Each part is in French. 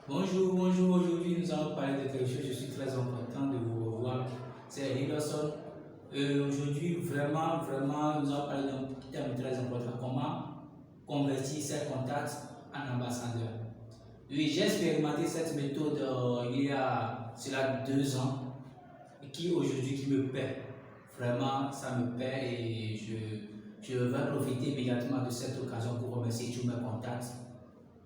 Bonjour, bonjour. Aujourd'hui, nous allons parler de quelque chose. Je suis très content de vous revoir. C'est Hillerson. Aujourd'hui, vraiment, nous allons parler d'un thème très important. Comment convertir ses contacts en ambassadeurs. Oui, j'ai expérimenté cette méthode il y a cela 2 ans et qui aujourd'hui qui me paie. Vraiment, ça me paie et je vais profiter immédiatement de cette occasion pour remercier tous mes contacts,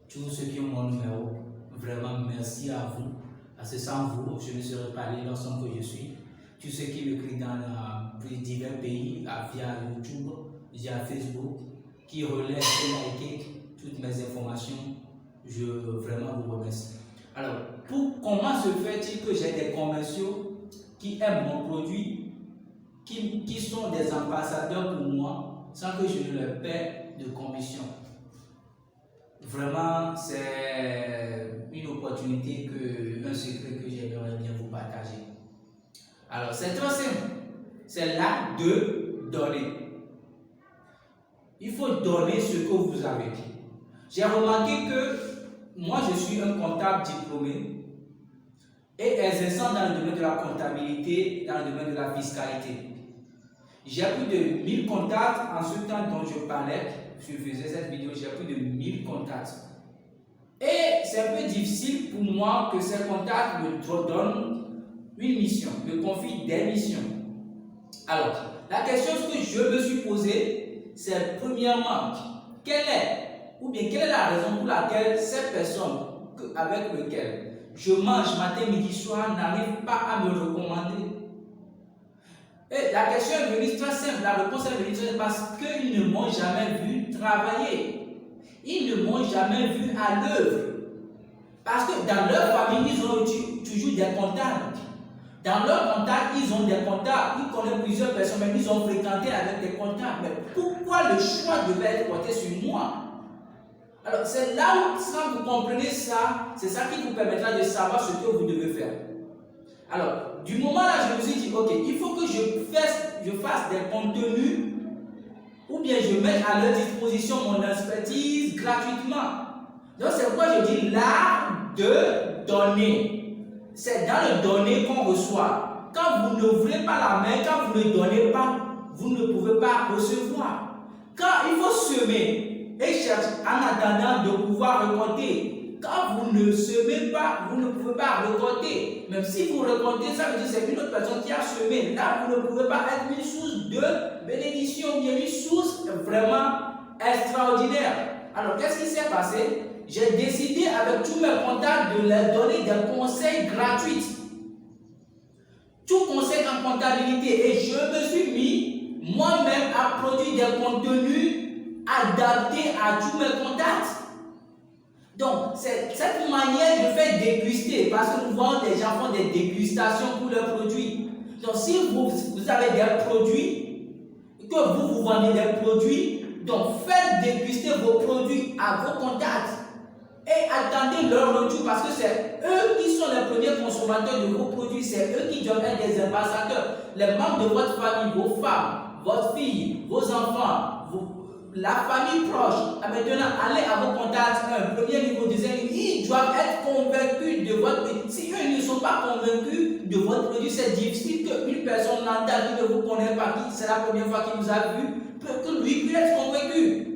tous ceux qui ont mon numéro. Vraiment, merci à vous. Parce que sans vous, je ne serais pas l'homme que je suis. Tous ceux qui m'écrivent dans divers pays, via YouTube, via Facebook, qui relaient et likent toutes mes informations, je vraiment vous remercie. Alors, comment se fait-il que j'ai des commerciaux qui aiment mon produit, qui sont des ambassadeurs pour moi, sans que je ne leur paie de commission? Vraiment, c'est une opportunité, un secret que j'aimerais bien vous partager. Alors, c'est très simple. C'est l'acte de donner. Il faut donner ce que vous avez. J'ai remarqué que moi, je suis un comptable diplômé et exerçant dans le domaine de la comptabilité, dans le domaine de la fiscalité. J'ai plus de 1000 contacts en ce temps dont je parlais. Je faisais cette vidéo, j'ai plus de 1000 contacts. Et c'est un peu difficile pour moi que ces contacts me donnent une mission, me confient des missions. Alors, la question que je me suis posée, c'est premièrement, quelle est la raison pour laquelle ces personnes avec lesquelles je mange matin, midi, soir n'arrivent pas à me recommander? Et la question est venue très simple, la réponse est venue très simple parce qu'ils ne m'ont jamais vu travailler. Ils ne m'ont jamais vu à l'œuvre. Parce que dans leur famille, ils ont toujours des comptables. Dans leur contact, ils ont des comptables. Ils connaissent plusieurs personnes, même ils ont fréquenté avec des comptables. Mais pourquoi le choix devait être porté sur moi? Alors, c'est là où, quand vous comprenez ça, c'est ça qui vous permettra de savoir ce que vous devez faire. Alors, du moment là, je me suis dit, ok, il faut que je fasse des contenus ou bien je mette à leur disposition mon expertise gratuitement. Donc, c'est pourquoi je dis l'art de donner. C'est dans le donner qu'on reçoit. Quand vous n'ouvrez pas la main, quand vous ne donnez pas, vous ne pouvez pas recevoir. Quand il faut semer et chercher en attendant de pouvoir récolter, quand vous ne semez pas, vous ne pouvez pas récolter. Même si vous récoltez, ça veut dire que c'est une autre personne qui a semé. Là, vous ne pouvez pas être une source de bénédiction, bien une source vraiment extraordinaire. Alors, qu'est-ce qui s'est passé? J'ai décidé avec tous mes contacts de leur donner des conseils gratuits. Tout conseil en comptabilité. Et je me suis mis moi-même à produire des contenus adaptés à tous mes contacts. Donc, c'est cette manière de faire déguster, parce que nous voyons des gens font des dégustations pour leurs produits. Donc, si vous avez des produits, que vous vendez des produits, donc faites déguster vos produits à vos contacts et attendez leur retour parce que c'est eux qui sont les premiers consommateurs de vos produits, c'est eux qui doivent être des ambassadeurs. Les membres de votre famille, vos femmes, votre fille, vos enfants, la famille proche, maintenant allez à vos contacts, un premier niveau, deuxième niveau, ils doivent être convaincus de votre produit. Si eux ne sont pas convaincus de votre produit, c'est difficile qu'une personne lambda qui ne vous connaît pas, qui c'est la première fois qu'il vous a vu, que lui puisse être convaincu.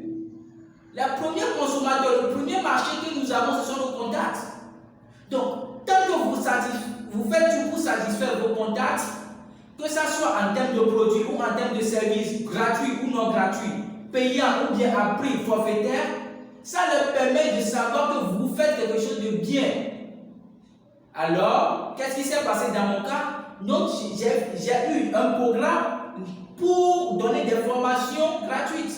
Les premiers consommateurs, le premier marché que nous avons, ce sont nos contacts. Donc, tant que vous faites tout pour satisfaire vos contacts, que ce soit en termes de produits ou en termes de services gratuits ou non gratuits, payant ou bien à prix forfaitaire, ça leur permet de savoir que vous faites quelque chose de bien. Alors, qu'est-ce qui s'est passé dans mon cas? Donc, j'ai eu un programme pour donner des formations gratuites,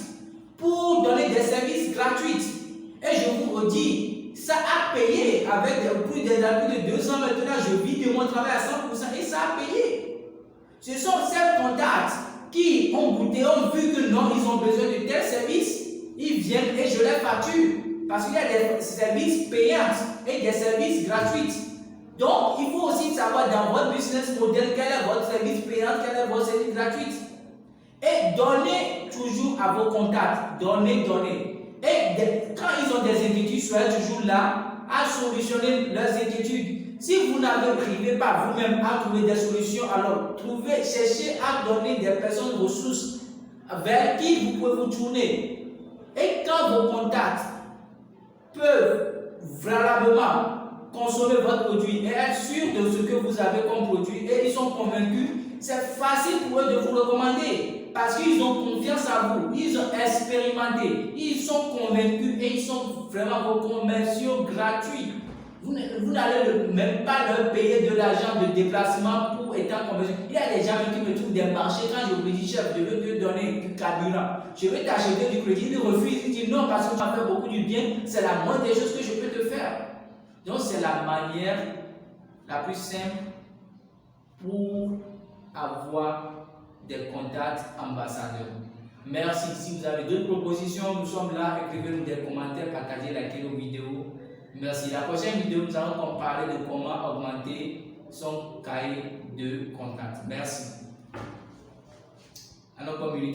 pour donner des services gratuits. Et je vous redis, ça a payé avec plus de 2 ans maintenant, je vis de mon travail à 100% et ça a payé. Ce sont ces contacts qui ont goûté, ont vu que non, ils ont besoin de tels services, ils viennent et je les facture. Parce qu'il y a des services payants et des services gratuits. Donc, il faut aussi savoir dans votre business model quel est votre service payant, quel est votre service gratuit. Et donnez toujours à vos contacts. Donnez. Et quand ils ont des inquiétudes, soyez toujours là à solutionner leurs inquiétudes. Si vous n'arrivez pas vous-même à trouver des solutions, alors cherchez à donner des personnes ressources vers qui vous pouvez vous tourner. Et quand vos contacts peuvent valablement consommer votre produit et être sûrs de ce que vous avez comme produit et ils sont convaincus, c'est facile pour eux de vous recommander parce qu'ils ont confiance en vous, ils ont expérimenté, ils sont convaincus et ils sont vraiment vos commerciaux gratuits. Vous n'allez même pas leur payer de l'argent de déplacement pour être convaincu. Il y a des gens qui me trouvent des marchés quand je me dis chef, je veux te donner du carburant, je vais t'acheter du crédit, ils refusent, ils disent non parce que tu m'as fait beaucoup du bien, c'est la moindre des choses que je peux te faire. Donc c'est la manière la plus simple pour avoir des contacts ambassadeurs. Merci. Si vous avez d'autres propositions, nous sommes là. Écrivez-nous des commentaires, partagez, likez nos vidéos. Merci. La prochaine vidéo, nous allons parler de comment augmenter son cahier de contacts. Merci. À nos communautés.